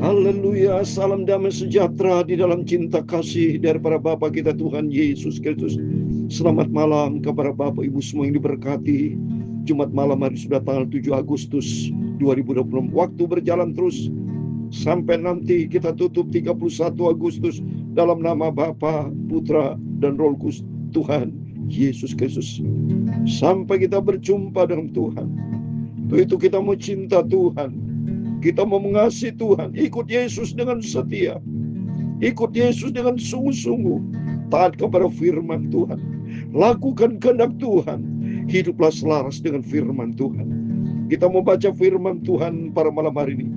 Haleluya, salam damai sejahtera di dalam cinta kasih daripada Bapa kita Tuhan Yesus Kristus. Selamat malam kepada Bapak Ibu semua yang diberkati. Jumat malam hari sudah tanggal 7 Agustus 2020. Waktu berjalan terus sampai nanti kita tutup 31 Agustus dalam nama Bapa, Putra, dan Roh Kudus Tuhan Yesus Kristus. Sampai kita berjumpa dengan Tuhan. Untuk itu kita mau cinta Tuhan. Kita mau mengasihi Tuhan, ikut Yesus dengan setia, ikut Yesus dengan sungguh-sungguh, taat kepada firman Tuhan, lakukan kehendak Tuhan, hiduplah selaras dengan firman Tuhan. Kita mau baca firman Tuhan pada malam hari ini,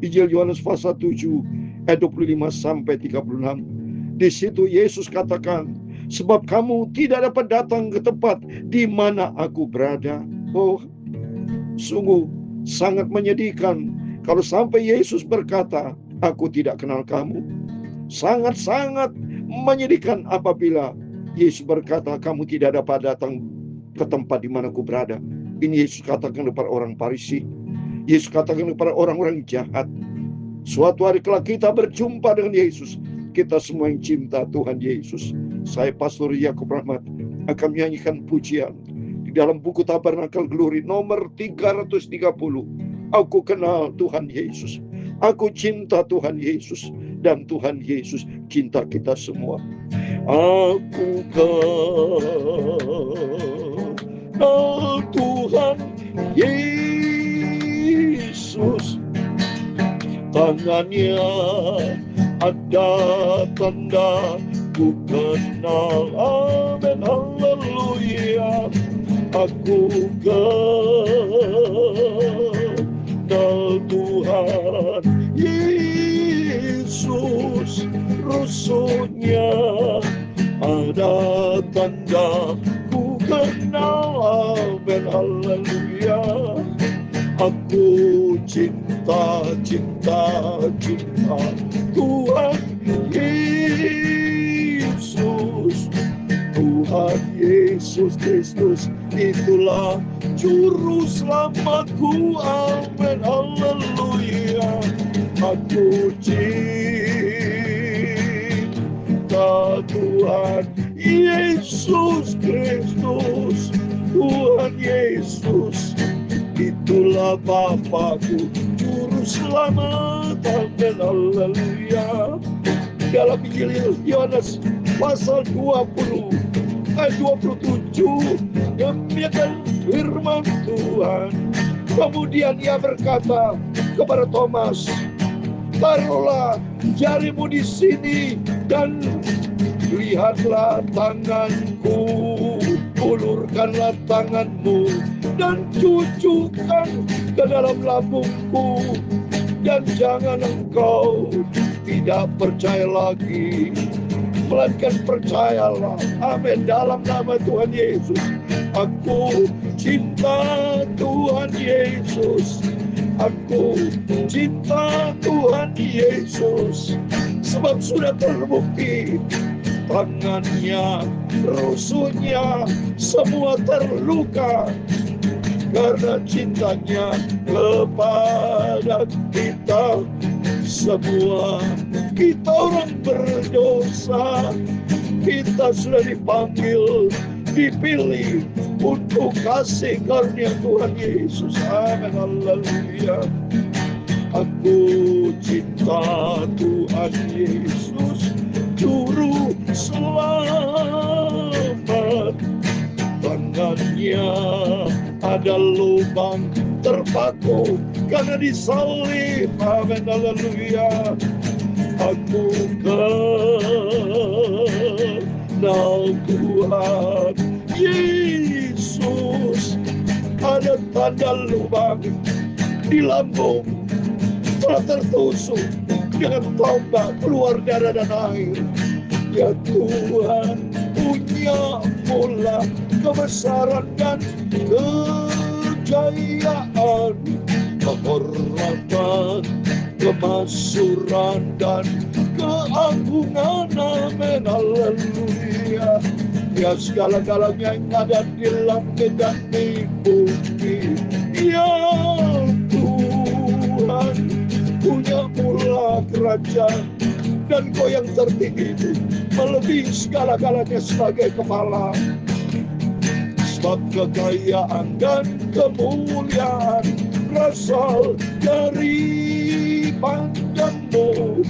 Injil Yohanes pasal 7 ayat 25 sampai 36. Di situ Yesus katakan, sebab kamu tidak dapat datang ke tempat di mana aku berada. Oh, sungguh sangat menyedihkan kalau sampai Yesus berkata, aku tidak kenal kamu. Sangat-sangat menyedihkan apabila Yesus berkata, kamu tidak dapat datang ke tempat di mana aku berada. Ini Yesus katakan kepada orang Farisi. Yesus katakan kepada orang-orang jahat. Suatu hari kelak kita berjumpa dengan Yesus. Kita semua yang cinta Tuhan Yesus. Saya Pastor Yakub Rahmat akan menyanyikan pujian di dalam buku Tabernakel Glory nomor 330. Aku kenal Tuhan Yesus. Aku cinta Tuhan Yesus. Dan Tuhan Yesus cinta kita semua. Aku kenal Tuhan Yesus. Tangannya ada tanda. Ku kenal. Amin. Haleluya. Aku kenal Tuhan Yesus, rusuhnya ada tanda. Ku kenal, amin, haleluya. Aku cinta Tuhan Yesus. Tuhan Yesus Kristus, itulah juru selamatku, amin, haleluya. Aku cinta Tuhan Yesus Kristus. Tuhan Yesus, itulah Bapakku, juru selamat, amin, haleluya. Dalam Injil Yohanes pasal 20 ayat 27, demikian firman Tuhan. Kemudian ia berkata kepada Thomas, taruhlah jarimu di sini dan lihatlah tanganku, ulurkanlah tanganmu dan cucukkan ke dalam lambungku, dan jangan engkau tidak percaya lagi, melainkan percayalah, amin, dalam nama Tuhan Yesus. Aku cinta Tuhan Yesus. Aku cinta Tuhan Yesus. Sebab sudah terbukti tangannya, rusuhnya, semua terluka karena cintanya kepada kita semua. Kita orang berdosa, kita sudah dipanggil, dipilih untuk kasih karunia Tuhan Yesus, amin, haleluya. Aku cinta Tuhan Yesus, juru selamat. Tangannya ada lubang terpaku karena disalib, amin, haleluya. Aku kenal Tuhan Yesus. Ada tanda lubang di lambung, telah tertusuk dengan tombak, keluar darah dan air. Ya Tuhan, punya mula kebesaran dan kejayaan, kehormatan, kemasyuran dan keagungan, amin, haleluya. Ya segala-galanya yang ada di langit dan di bumi, ya Tuhan, punya mula raja, dan Kau yang tertinggi itu melebihi segala-galanya sebagai kepala. Sebab kekayaan dan kemuliaan berasal dari Padamu,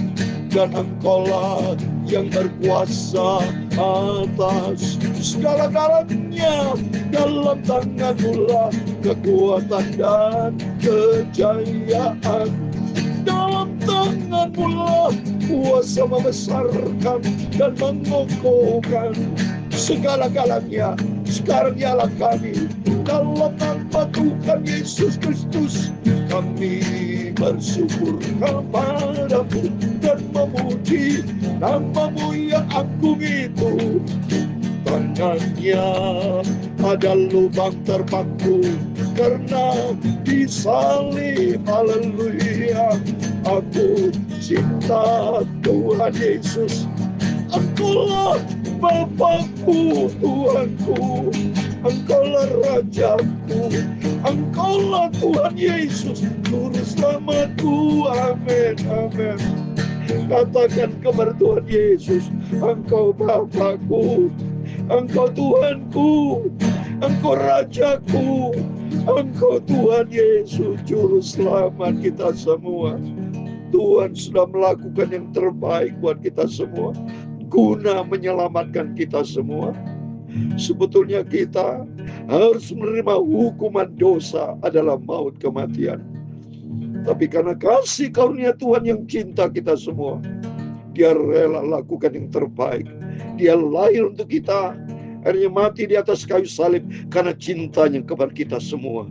dan Engkaulah yang berkuasa atas segala-galanya. Dalam tangan-Mu lah kekuatan dan kejayaan. Dalam tangan-Mu lah kuasa membesarkan dan mengokohkan segala-galanya. Sekarang ialah kami dalam nama Tuhan Yesus Kristus, kami bersyukur kepada-Mu dan memuji nama-Mu yang agung itu. Tangannya ada lubang terpaku karena disalib. Haleluya. Aku cinta Tuhan Yesus. Engkaulah Bapakku, Tuhanku, Engkaulah Rajaku, Engkaulah Tuhan Yesus, Juru Selamatku. Amin, amin. Katakan kepada Tuhan Yesus, Engkau Bapakku, Engkau Tuhanku, Engkau Rajaku, Engkau Tuhan Yesus, Juru Selamat kita semua. Tuhan sudah melakukan yang terbaik buat kita semua, guna menyelamatkan kita semua. Sebetulnya kita harus menerima hukuman dosa adalah maut, kematian. Tapi karena kasih karunia Tuhan yang cinta kita semua, Dia rela lakukan yang terbaik. Dia lahir untuk kita, akhirnya mati di atas kayu salib karena cintanya kepada kita semua.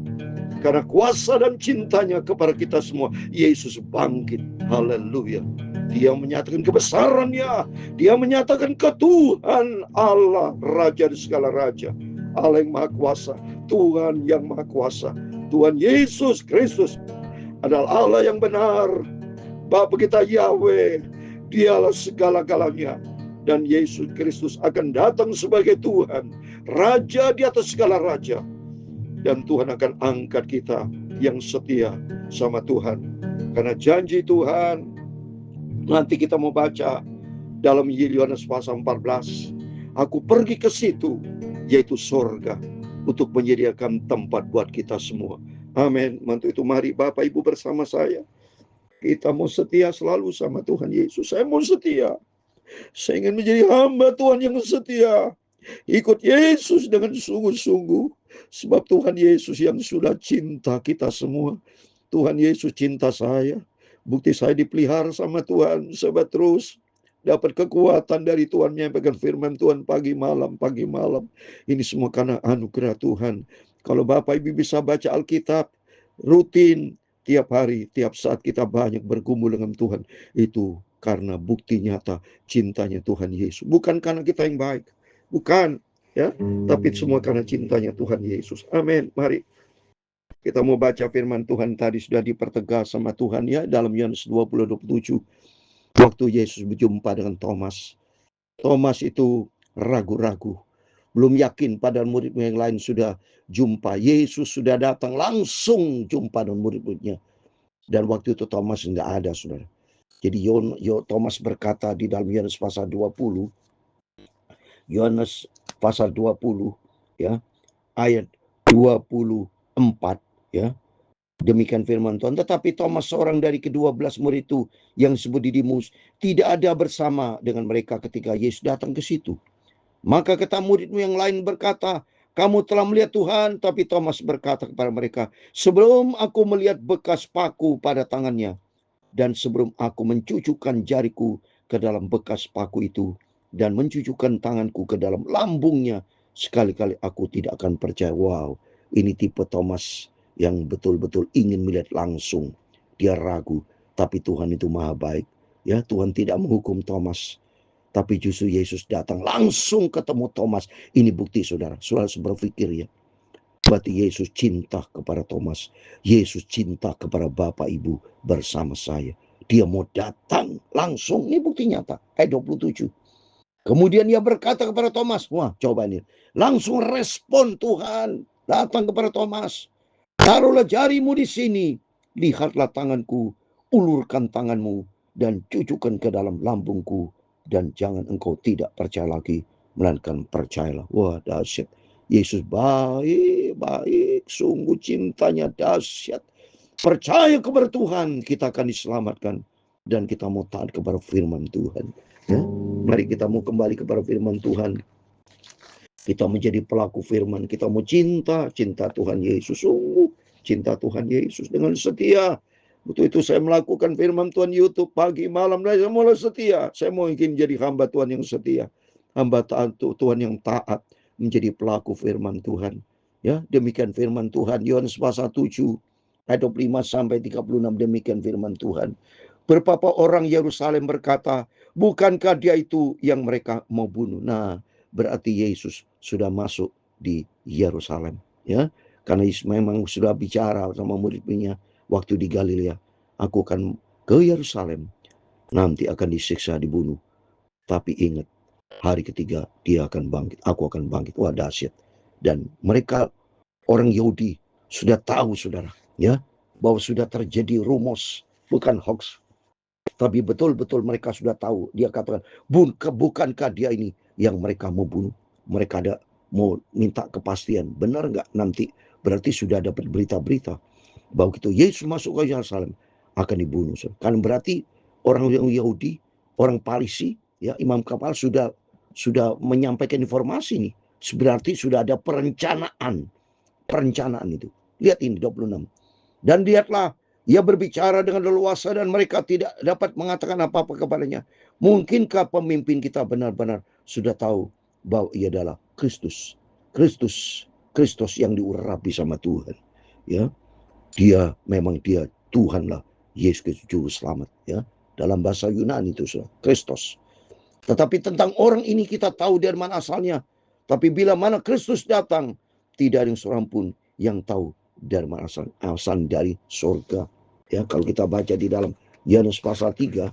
Karena kuasa dan cintanya kepada kita semua, Yesus bangkit. Haleluya. Dia menyatakan kebesarannya. Dia menyatakan ketuhan Allah, Raja di segala raja, Allah yang maha kuasa, Tuhan yang maha kuasa. Tuhan Yesus Kristus adalah Allah yang benar. Bapa kita Yahweh, Dialah segala-galanya. Dan Yesus Kristus akan datang sebagai Tuhan, Raja di atas segala raja. Dan Tuhan akan angkat kita yang setia sama Tuhan. Karena janji Tuhan, nanti kita mau baca dalam Yohanes pasal 14. Aku pergi ke situ, yaitu sorga, untuk menyediakan tempat buat kita semua. Amin. Untuk itu mari Bapak Ibu bersama saya, kita mau setia selalu sama Tuhan Yesus. Saya mau setia. Saya ingin menjadi hamba Tuhan yang setia. Ikut Yesus dengan sungguh-sungguh. Sebab Tuhan Yesus yang sudah cinta kita semua. Tuhan Yesus cinta saya. Bukti saya dipelihara sama Tuhan. Sebab terus dapat kekuatan dari Tuhan, menyampaikan firman Tuhan pagi malam. Ini semua karena anugerah Tuhan. Kalau Bapak Ibu bisa baca Alkitab rutin, tiap hari, tiap saat kita banyak bergumul dengan Tuhan. Itu karena bukti nyata cintanya Tuhan Yesus. Bukan karena kita yang baik. Bukan, ya, tapi semua karena cintanya Tuhan Yesus. Amin. Mari kita mau baca firman Tuhan. Tadi sudah dipertegas sama Tuhan, ya, dalam Yohanes 20:27. Waktu Yesus berjumpa dengan Thomas. Thomas itu ragu-ragu, belum yakin, padahal murid yang lain sudah jumpa. Yesus sudah datang langsung jumpa dengan murid-muridnya. Dan waktu itu Thomas enggak ada, saudara. Jadi Thomas berkata di dalam Yohanes pasal 20, Yohanes pasal 20, ya, ayat 24, ya. Demikian firman Tuhan. Tetapi Thomas, seorang dari ke-12 murid itu yang disebut Didimus, tidak ada bersama dengan mereka ketika Yesus datang ke situ. Maka kata muridmu yang lain berkata, kamu telah melihat Tuhan. Tapi Thomas berkata kepada mereka, sebelum aku melihat bekas paku pada tangannya, dan sebelum aku mencucukkan jariku ke dalam bekas paku itu, dan mencucukkan tanganku ke dalam lambungnya, sekali-kali aku tidak akan percaya. Wow, ini tipe Thomas yang betul-betul ingin melihat langsung. Dia ragu, tapi Tuhan itu maha baik. Ya, Tuhan tidak menghukum Thomas, tapi justru Yesus datang langsung ketemu Thomas. Ini bukti, saudara. Saudara harus berpikir, ya. Berarti Yesus cinta kepada Thomas. Yesus cinta kepada Bapak Ibu bersama saya. Dia mau datang langsung. Ini bukti nyata. Ayat 27. Kemudian ia berkata kepada Thomas. Wah, coba ini. Langsung respon Tuhan. Datang kepada Thomas. Taruhlah jarimu di sini. Lihatlah tanganku. Ulurkan tanganmu. dan cucukkan ke dalam lambungku, dan jangan engkau tidak percaya lagi, melainkan percayalah. Wah, dahsyat. Yesus baik, sungguh cintanya dahsyat. Percaya kepada Tuhan, kita akan diselamatkan, dan kita mau taat kepada firman Tuhan. Ya, mari kita mau kembali kepada firman Tuhan. Kita menjadi pelaku firman, kita mau cinta Tuhan Yesus, sungguh cinta Tuhan Yesus dengan setia. Betul itu saya melakukan firman Tuhan YouTube pagi malam, dan saya mulai setia. Saya mau ingin jadi hamba Tuhan yang setia, hamba taat Tuhan yang taat, menjadi pelaku firman Tuhan. Ya, demikian firman Tuhan. Yohanes pasal 7 ayat 25 sampai 36, demikian firman Tuhan. Beberapa orang Yerusalem berkata, bukankah dia itu yang mereka mau bunuh? Nah, berarti Yesus sudah masuk di Yerusalem, ya. Karena Yesus memang sudah bicara sama murid-muridnya waktu di Galilea, aku akan ke Yerusalem, nanti akan disiksa, dibunuh, tapi ingat, hari ketiga dia akan bangkit, aku akan bangkit. Wah, dahsyat. Dan mereka orang Yahudi sudah tahu, saudara, ya, bahwa sudah terjadi rumus, bukan hoax, tapi betul-betul mereka sudah tahu. Dia katakan, bukankah dia ini yang mereka mau bunuh? Mereka ada mau minta kepastian, benar nggak nanti? Berarti sudah dapat berita-berita bahwa itu Yesus masuk ke Yerusalem akan dibunuh. Kan berarti orang Yahudi, orang Farisi, ya, imam kepala sudah menyampaikan informasi nih. Berarti sudah ada perencanaan itu. Lihat ini 26. Dan lihatlah, ia berbicara dengan leluasa dan mereka tidak dapat mengatakan apa-apa kepadanya. Mungkinkah pemimpin kita benar-benar sudah tahu bahwa ia adalah Kristus yang diurapi sama Tuhan, ya. Dia memang dia Tuhanlah, Yesus juru selamat, ya. Dalam bahasa Yunani itu Kristus. Tetapi tentang orang ini kita tahu dari mana asalnya. Tapi bila mana Kristus datang, tidak ada yang seorang pun yang tahu dari mana asal dari surga. Ya, kalau kita baca di dalam Yohanes pasal 3,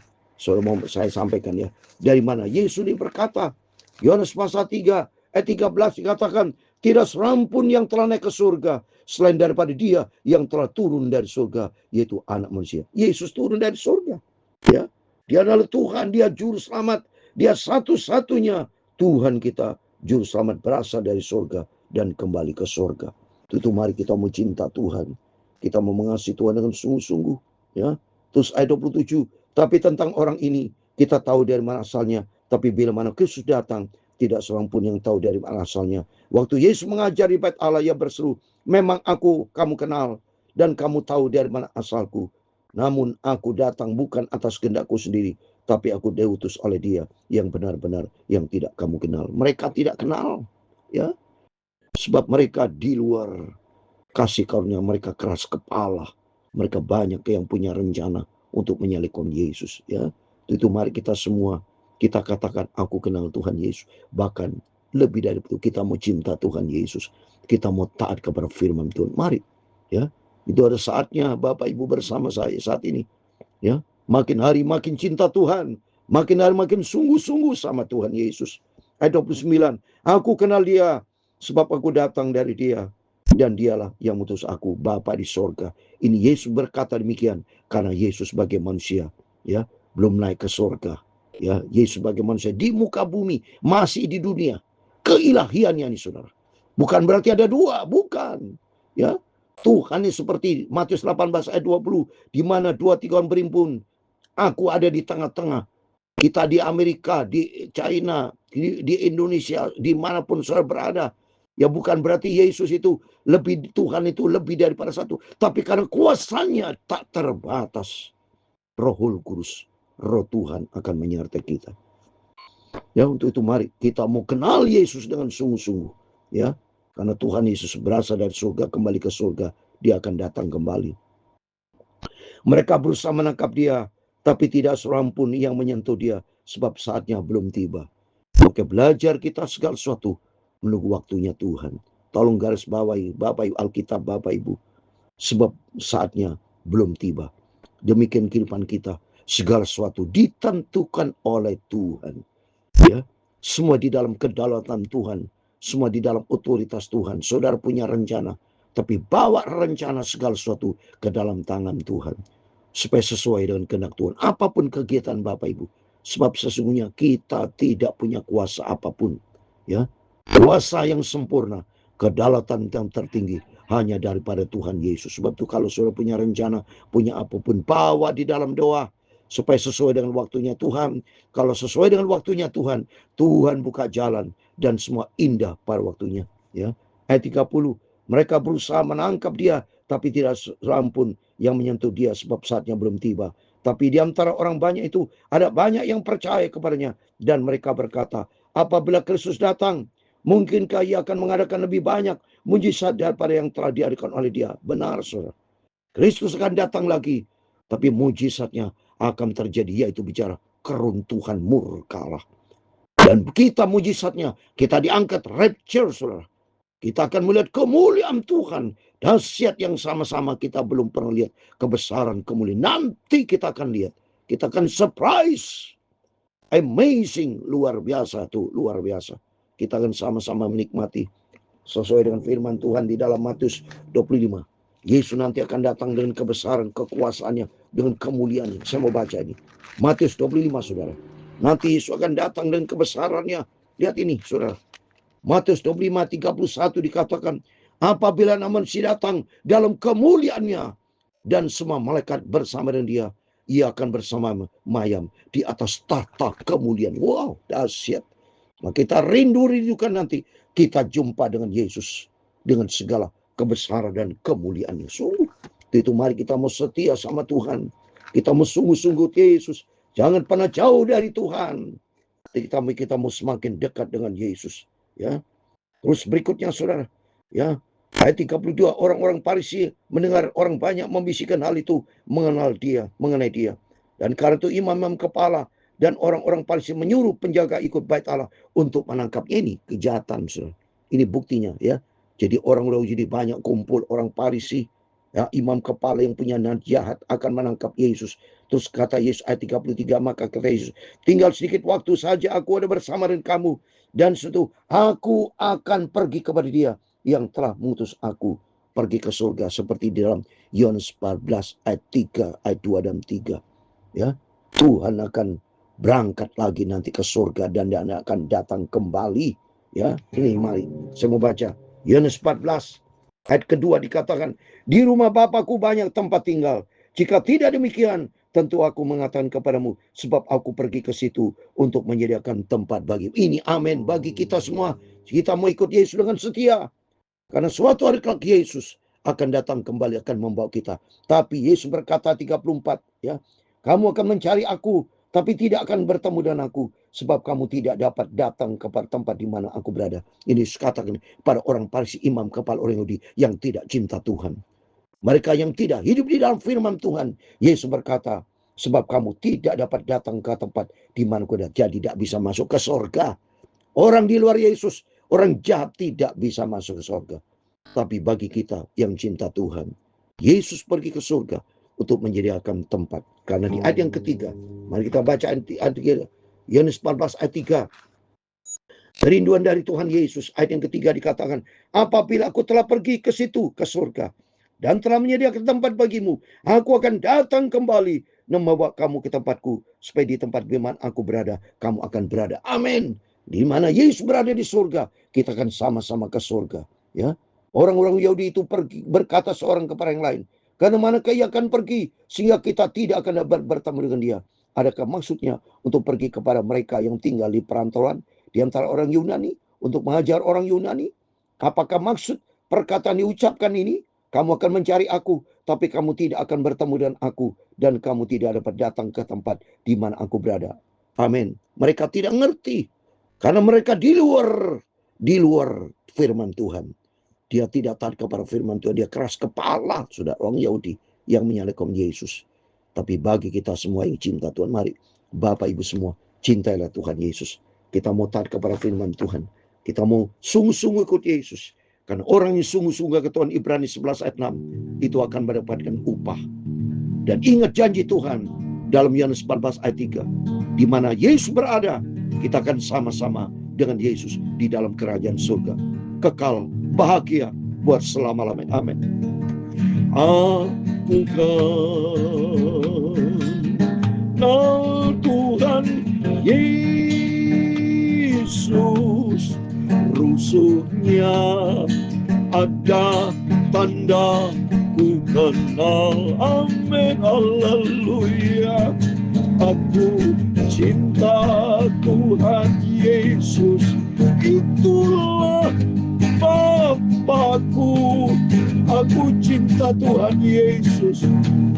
mau saya sampaikan, ya, dari mana Yesus ini berkata, Yohanes pasal 3 ayat 13 dikatakan, tidak seorang pun yang telah naik ke surga selain daripada dia yang telah turun dari surga, yaitu anak manusia. Yesus turun dari surga, ya. Dia adalah Tuhan, dia juru selamat, dia satu-satunya Tuhan kita, juru selamat berasal dari surga dan kembali ke surga. Itu mari kita mau cinta Tuhan, kita mau mengasihi Tuhan dengan sungguh-sungguh, ya. Terus ayat 27, tapi tentang orang ini kita tahu dari mana asalnya, tapi bila mana Kristus datang, tidak seorang pun yang tahu dari mana asalnya. Waktu Yesus mengajar di bait Allah, ia berseru, memang aku kamu kenal dan kamu tahu dari mana asalku. Namun aku datang bukan atas kehendakku sendiri, tapi aku diutus oleh dia yang benar-benar yang tidak kamu kenal. Mereka tidak kenal, ya. Sebab mereka di luar kasih karunia, mereka keras kepala. Mereka banyak yang punya rencana untuk menyalibkan Yesus, ya. Itu mari kita semua, kita katakan, aku kenal Tuhan Yesus. Bahkan lebih dari itu, kita mau cinta Tuhan Yesus. Kita mau taat kepada firman Tuhan. Mari, ya. Itu ada saatnya Bapak Ibu bersama saya saat ini, ya. Makin hari makin cinta Tuhan, makin hari makin sungguh-sungguh sama Tuhan Yesus. Ayat 29, aku kenal dia sebab aku datang dari dia dan dialah yang mutus aku, Bapa di sorga. Ini Yesus berkata demikian karena Yesus sebagai manusia, ya, belum naik ke sorga, ya. Yesus sebagai manusia di muka bumi, masih di dunia. Keilahiannya nih, saudara, bukan berarti ada dua, bukan, ya. Tuhan ini seperti Matius 18 ayat 20, di mana 2-3 orang berimpun, aku ada di tengah-tengah. Kita di Amerika, di China, di Indonesia, dimanapun saudara berada. Ya, bukan berarti Yesus itu lebih, Tuhan itu lebih daripada satu. Tapi karena kuasanya tak terbatas, Rohul Kudus, Roh Tuhan akan menyertai kita. Ya, untuk itu mari kita mau kenal Yesus dengan sungguh-sungguh, ya. Karena Tuhan Yesus berasal dari surga, kembali ke surga, dia akan datang kembali. Mereka berusaha menangkap dia, tapi tidak seorang pun yang menyentuh dia, sebab saatnya belum tiba. Oke, belajar kita segala sesuatu menunggu waktunya Tuhan. Tolong garis bawahi Bapak Ibu Alkitab, Bapak Ibu, sebab saatnya belum tiba. Demikian kehidupan kita, segala sesuatu ditentukan oleh Tuhan, ya. Semua di dalam kedaulatan Tuhan, semua di dalam otoritas Tuhan. Saudara punya rencana, tapi bawa rencana segala sesuatu ke dalam tangan Tuhan. supaya sesuai dengan kehendak Tuhan. Apapun kegiatan Bapak Ibu, sebab sesungguhnya kita tidak punya kuasa apapun, ya. Kuasa yang sempurna, kedaulatan yang tertinggi hanya daripada Tuhan Yesus. Sebab itu kalau saudara punya rencana, punya apapun, bawa di dalam doa supaya sesuai dengan waktunya Tuhan. Kalau sesuai dengan waktunya Tuhan, Tuhan buka jalan dan semua indah pada waktunya, ya. Ayat 30, mereka berusaha menangkap dia, tapi tidak seorang pun yang menyentuh dia sebab saatnya belum tiba. Tapi di antara orang banyak itu ada banyak yang percaya kepadanya, dan mereka berkata, apabila Kristus datang, mungkinkah ia akan mengadakan lebih banyak mujizat daripada yang telah diadakan oleh dia? Benar, saudara. Kristus akan datang lagi, tapi mujizatnya akan terjadi, yaitu bicara keruntuhan murka Allah. Dan kita mujizatnya, kita diangkat rapture, saudara. Kita akan melihat kemuliaan Tuhan. Dahsyat yang sama-sama kita belum pernah lihat. Kebesaran, kemuliaan. Nanti kita akan lihat. Kita akan surprise. Amazing. Luar biasa tuh. Luar biasa. Kita akan sama-sama menikmati. Sesuai dengan firman Tuhan di dalam Matius 25. Yesus nanti akan datang dengan kebesaran, kekuasaannya, dengan kemuliaannya. Saya mau baca ini. Matius 25, saudara. Nanti Yesus akan datang dengan kebesarannya. Lihat ini, saudara. Matius 25:31 dikatakan, apabila manusia datang dalam kemuliaannya dan semua malaikat bersama dengan dia, ia akan bersama mayam di atas tahta kemuliaan. Wow, dahsyat. Nah, kita rindukan nanti kita jumpa dengan Yesus dengan segala kebesaran dan kemuliaannya. Sungguh, itu mari kita mau setia sama Tuhan. Kita mau sungguh-sungguh Yesus. Jangan pernah jauh dari Tuhan. Kita mau semakin dekat dengan Yesus. Ya, terus berikutnya, saudara, ya, ayat 32, orang-orang Farisi mendengar orang banyak membisikkan hal itu mengenai dia. Dan karena itu imam-imam kepala dan orang-orang Farisi menyuruh penjaga ikut bait Allah untuk menangkapnya. Ini kejahatan, saudara. Ini buktinya, ya. Jadi orang jadi banyak kumpul orang Farisi, ya, imam kepala yang punya niat jahat akan menangkap Yesus. Terus kata Yesus ayat 33, maka kata Yesus, tinggal sedikit waktu saja aku ada bersama dengan kamu, dan setelah aku akan pergi kepada dia yang telah mengutus aku pergi ke surga, seperti di dalam Yohanes 14 ayat 3, ayat 2 dan 3. Ya, Tuhan akan berangkat lagi nanti ke surga dan dia akan datang kembali. Ya, ini mari saya mau baca Yohanes 14 ayat kedua dikatakan, di rumah Bapakku banyak tempat tinggal. Jika tidak demikian, tentu aku mengatakan kepadamu, sebab aku pergi ke situ untuk menyediakan tempat bagi. Ini amin bagi kita semua. Kita mau ikut Yesus dengan setia. Karena suatu hari kelak Yesus akan datang kembali, akan membawa kita. Tapi Yesus berkata 34, ya, kamu akan mencari aku, tapi tidak akan bertemu dengan aku, sebab kamu tidak dapat datang kepada tempat di mana aku berada. Ini katakan pada orang Farisi, imam kepala orang Yahudi yang tidak cinta Tuhan. Mereka yang tidak hidup di dalam firman Tuhan. Yesus berkata, sebab kamu tidak dapat datang ke tempat di mana aku ada, jadi tidak bisa masuk ke surga. Orang di luar Yesus, orang jahat tidak bisa masuk ke surga. Tapi bagi kita yang cinta Tuhan, Yesus pergi ke surga untuk menyediakan tempat. Karena di ayat yang ketiga, mari kita baca ayat Yohanes 14 ayat 3. Kerinduan dari Tuhan Yesus, ayat yang ketiga dikatakan, apabila aku telah pergi ke situ, ke surga, dan telah menyediakan tempat bagimu, aku akan datang kembali dan membawa kamu ke tempatku, supaya di tempat di mana aku berada, kamu akan berada. Amin. Di mana Yesus berada di surga, kita akan sama-sama ke surga. Ya, orang-orang Yahudi itu pergi, berkata seorang kepada yang lain, karena manakah ia akan pergi sehingga kita tidak akan bertemu dengan dia? Adakah maksudnya untuk pergi kepada mereka yang tinggal di perantauan di antara orang Yunani, untuk mengajar orang Yunani? Apakah maksud perkataan diucapkan ini? Kamu akan mencari aku, tapi kamu tidak akan bertemu dengan aku, dan kamu tidak dapat datang ke tempat di mana aku berada. Amin. Mereka tidak ngerti, karena mereka di luar firman Tuhan. Dia tidak taat kepada firman Tuhan, dia keras kepala, sudah orang Yahudi yang menyalahkan Yesus. Tapi bagi kita semua yang cinta Tuhan, mari Bapak Ibu semua, cintailah Tuhan Yesus. Kita mau taat kepada firman Tuhan. Kita mau sungguh-sungguh ikut Yesus. Karena orang yang sungguh-sungguh ke Tuhan, Ibrani 11 ayat 6, itu akan mendapatkan upah. Dan ingat janji Tuhan dalam Yohanes 14 ayat 3, di mana Yesus berada, kita akan sama-sama dengan Yesus di dalam kerajaan surga. Kekal, bahagia buat selama-lamanya. Amin. Aku Nah Tuhan Yesus, rusuhnya ada tanda ku kenal. Amin, haleluya. Aku cinta Tuhan Yesus, itulah Bapakku. Aku cinta Tuhan Yesus,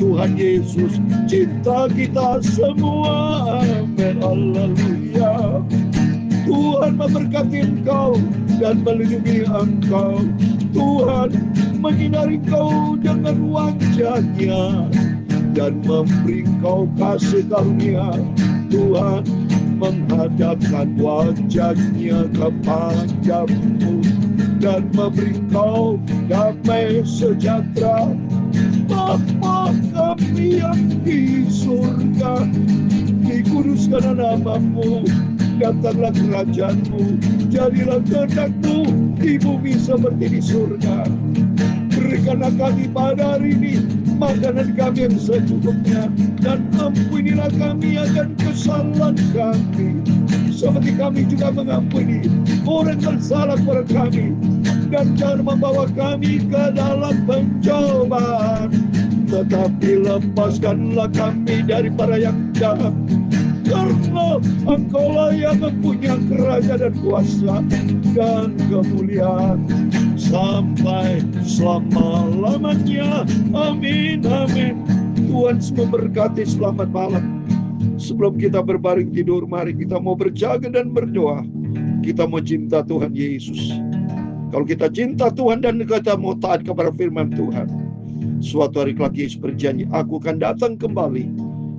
Tuhan Yesus cinta kita semua. Amin, haleluya. Tuhan memberkati engkau dan melindungi engkau. Tuhan menyinari engkau dengan wajah-Nya dan memberi engkau kasih karunia. Tuhan menghadapkan wajah-Nya kepadamu dan memberi engkau damai sejahtera. Bapa kami yang di surga, dikuduskanlah namamu, datanglah kerajaan-Mu, jadilah kehendak-Mu di bumi seperti di surga. Berikanlah kami pada hari ini makanan kami yang secukupnya, dan ampunilah kami akan kesalahan kami, seperti kami juga mengampuni orang yang bersalah kepada kami. Dan jangan membawa kami ke dalam pencobaan, tetapi lepaskanlah kami daripada yang jahat. Karena Engkaulah yang mempunyai kerajaan dan kuasa dan kemuliaan sampai selama-lamanya. Amin, amin. Tuhan memberkati. Selamat malam. Sebelum kita berbaring tidur, mari kita mau berjaga dan berdoa. Kita mau cinta Tuhan Yesus. Kalau kita cinta Tuhan dan kita mau taat kepada firman Tuhan, suatu hari kelak Yesus berjanji, aku akan datang kembali.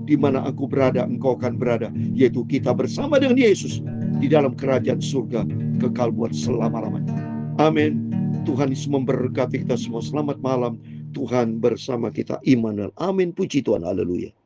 Di mana aku berada, engkau akan berada. Yaitu kita bersama dengan Yesus di dalam kerajaan surga kekal buat selama-lamanya. Amin. Tuhan Yesus memberkati kita semua. Selamat malam. Tuhan bersama kita. Immanuel. Amin. Puji Tuhan. Haleluya.